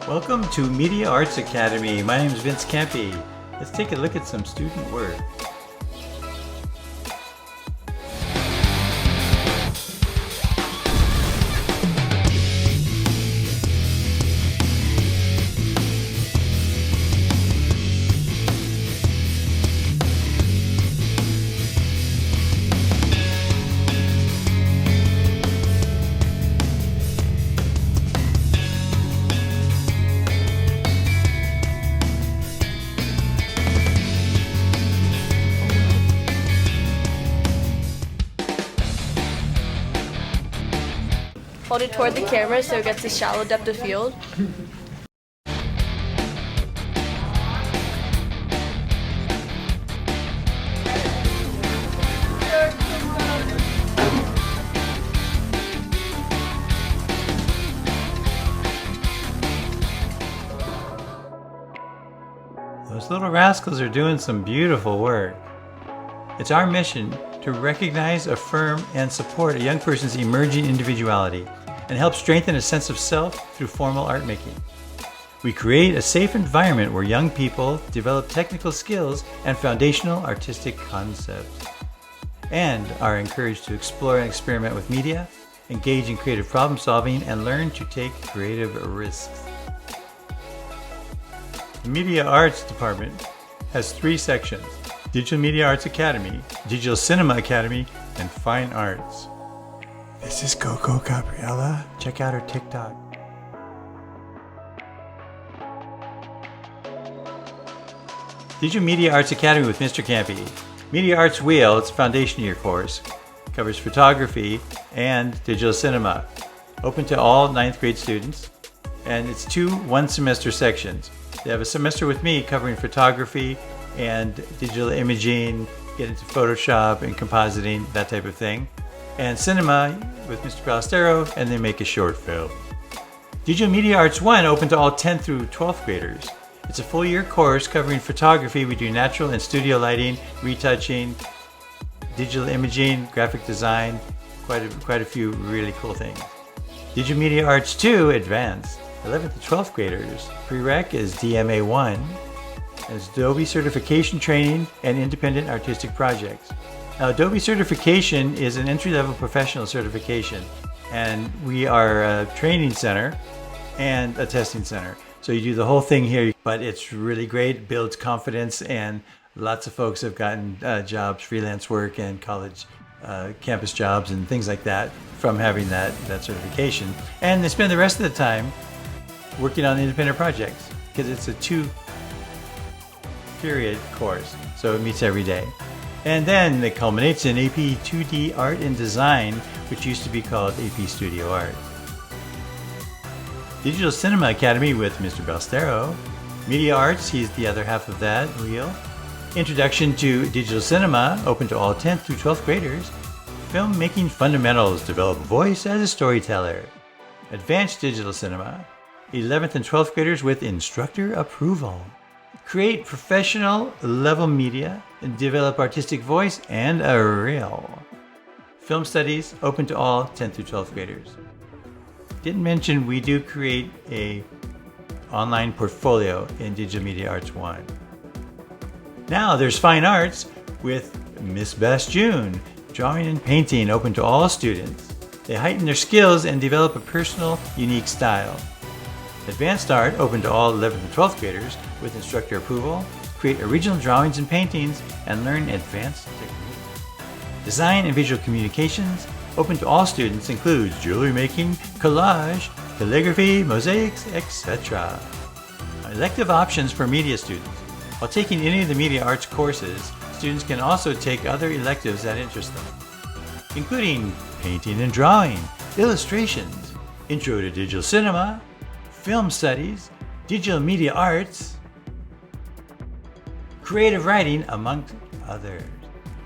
Welcome to Media Arts Academy. My name is Vince Campi. Let's take a look at some student work. Hold it toward the camera so it gets a shallow depth of field. Those little rascals are doing some beautiful work. It's our mission to recognize, affirm, and support a young person's emerging individuality and help strengthen a sense of self through formal art making. We create a safe environment where young people develop technical skills and foundational artistic concepts, and are encouraged to explore and experiment with media, engage in creative problem solving, and learn to take creative risks. The Media Arts Department has 3 sections: Digital Media Arts Academy, Digital Cinema Academy, and Fine Arts. This is Coco Gabriella. Check out her TikTok. Digital Media Arts Academy with Mr. Campi. Media Arts Wheel, it's a foundation year course, covers photography and digital cinema. Open to all 9th grade students, and it's 2 one-semester sections. They have a semester with me covering photography and digital imaging, get into Photoshop and compositing, that type of thing. And cinema with Mr. Ballestero, and they make a short film. Digital Media Arts 1 open to all 10th through 12th graders. It's a full year course covering photography. We do natural and studio lighting, retouching, digital imaging, graphic design, quite a few really cool things. Digital Media Arts 2 Advanced, 11th to 12th graders. Prereq is DMA 1. As Adobe certification training and independent artistic projects. Now, Adobe certification is an entry-level professional certification, and we are a training center and a testing center. So you do the whole thing here, but it's really great, builds confidence, and lots of folks have gotten jobs, freelance work, and college campus jobs and things like that from having that certification. And they spend the rest of the time working on independent projects because it's a 2-period course, so it meets every day. And then it culminates in AP 2D Art and Design, which used to be called AP Studio Art. Digital Cinema Academy with Mr. Ballestero. Media Arts, he's the other half of that wheel. Introduction to Digital Cinema, open to all 10th through 12th graders. Filmmaking Fundamentals, develop voice as a storyteller. Advanced Digital Cinema, 11th and 12th graders with instructor approval. Create professional level media and develop artistic voice and a reel. Film Studies, open to all 10th through 12th graders. Didn't mention we do create a online portfolio in Digital Media Arts 1. Now there's Fine Arts with Miss Best June, drawing and painting, open to all students. They heighten their skills and develop a personal, unique style. Advanced Art, open to all 11th and 12th graders with instructor approval. Create original drawings and paintings and learn advanced techniques. Design and Visual Communications, open to all students, includes jewelry making, collage, calligraphy, mosaics, etc. Elective options for media students. While taking any of the media arts courses, students can also take other electives that interest them, including painting and drawing, illustrations, intro to digital cinema, film studies, digital media arts, creative writing, amongst others.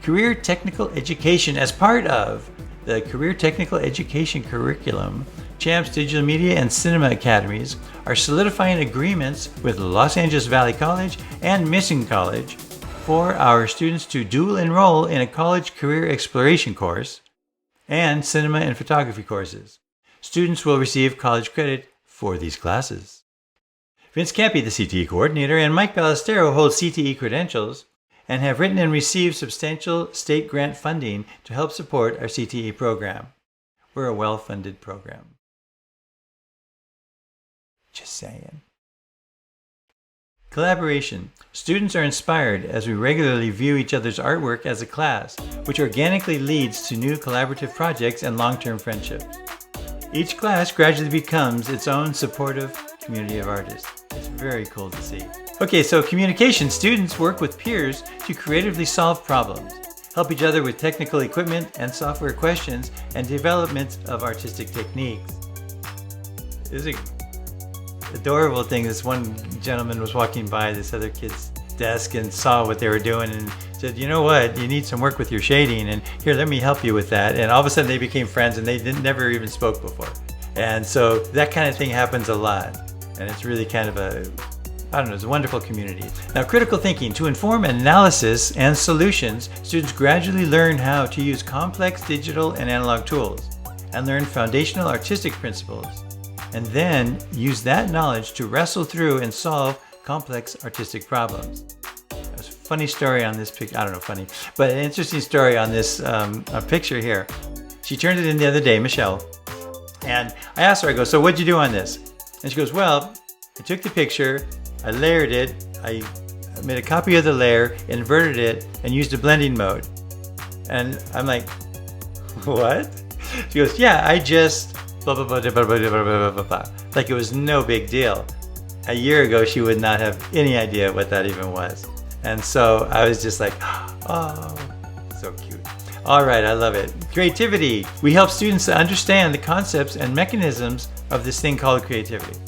Career technical education as part of the Career Technical Education curriculum. CHAMPS Digital Media and Cinema Academies are solidifying agreements with Los Angeles Valley College and Mission College for our students to dual enroll in a college career exploration course and cinema and photography courses. Students will receive college credit for these classes. Vince Campi, the CTE coordinator, and Mike Ballestero hold CTE credentials and have written and received substantial state grant funding to help support our CTE program. We're a well-funded program. Just saying. Collaboration. Students are inspired as we regularly view each other's artwork as a class, which organically leads to new collaborative projects and long-term friendships. Each class gradually becomes its own supportive community of artists. It's very cool to see. Okay, so communication. Students work with peers to creatively solve problems, help each other with technical equipment and software questions, and development of artistic techniques. This is an adorable thing. This one gentleman was walking by this other kid's desk and saw what they were doing and said, you know what, you need some work with your shading, and here, let me help you with that. And all of a sudden they became friends, and they never even spoke before. And so that kind of thing happens a lot. And it's really kind of it's a wonderful community. Now, critical thinking. To inform analysis and solutions, students gradually learn how to use complex digital and analog tools and learn foundational artistic principles, and then use that knowledge to wrestle through and solve complex artistic problems. There's a funny story on this picture. I don't know, funny, but an interesting story on this picture here. She turned it in the other day, Michelle, and I asked her, I go, so what'd you do on this? And she goes, well, I took the picture, I layered it, I made a copy of the layer, inverted it, and used a blending mode. And I'm like, what? She goes, yeah, I just blah, blah, blah, blah, blah, blah, blah, blah, blah. Like it was no big deal. A year ago, she would not have any idea what that even was. And so I was just like, oh, so cute. All right, I love it. Creativity. We help students to understand the concepts and mechanisms of this thing called creativity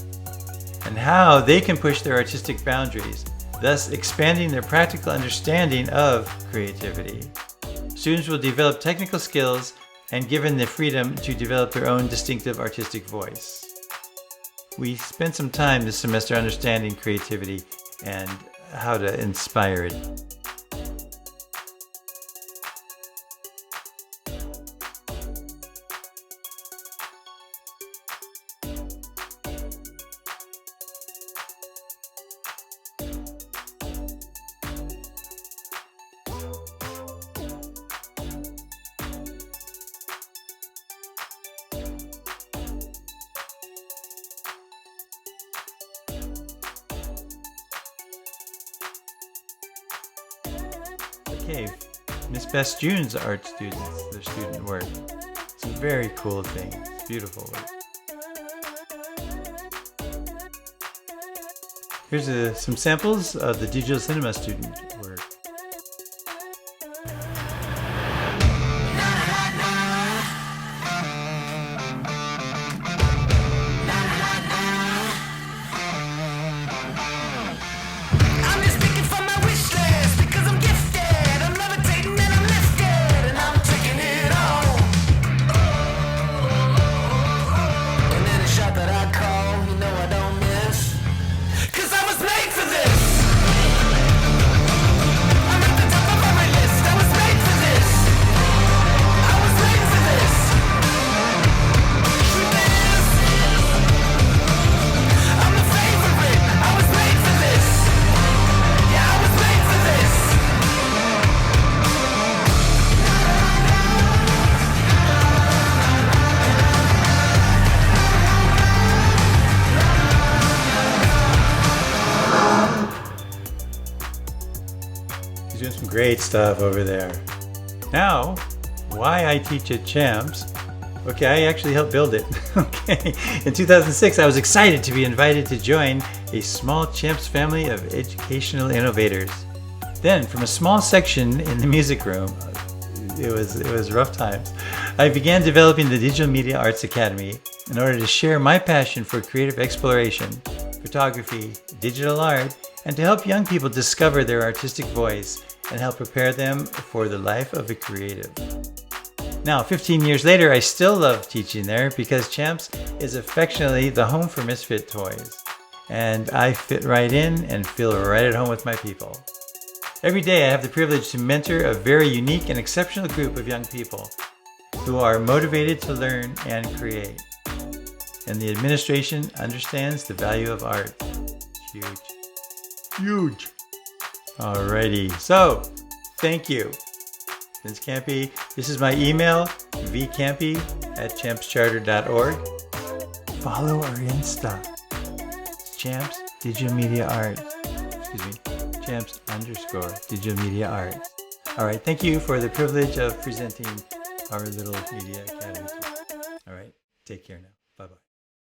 and how they can push their artistic boundaries, thus expanding their practical understanding of creativity. Students will develop technical skills and given the freedom to develop their own distinctive artistic voice. We spent some time this semester understanding creativity and how to inspire it. Okay, Miss Bess June's art students, their student work. It's a very cool thing. It's beautiful work. Here's some samples of the digital cinema student work. Doing some great stuff over there. Now, why I teach at Champs. Okay, I actually helped build it. Okay, in 2006, I was excited to be invited to join a small Champs family of educational innovators. Then, from a small section in the music room, it was rough times. I began developing the Digital Media Arts Academy in order to share my passion for creative exploration, photography, digital art, and to help young people discover their artistic voice and help prepare them for the life of a creative. Now, 15 years later, I still love teaching there because Champs is affectionately the home for Misfit toys. And I fit right in and feel right at home with my people. Every day I have the privilege to mentor a very unique and exceptional group of young people who are motivated to learn and create. and the administration understands the value of art. It's huge. Huge. Alrighty. So, thank you. Vince Campy. This is my email, vcampy@champscharter.org. Follow our Insta. It's Champs Digital Media Arts. Excuse me. Champs_Digital Media Arts. All right. Thank you for the privilege of presenting our little media academy. All right. Take care now.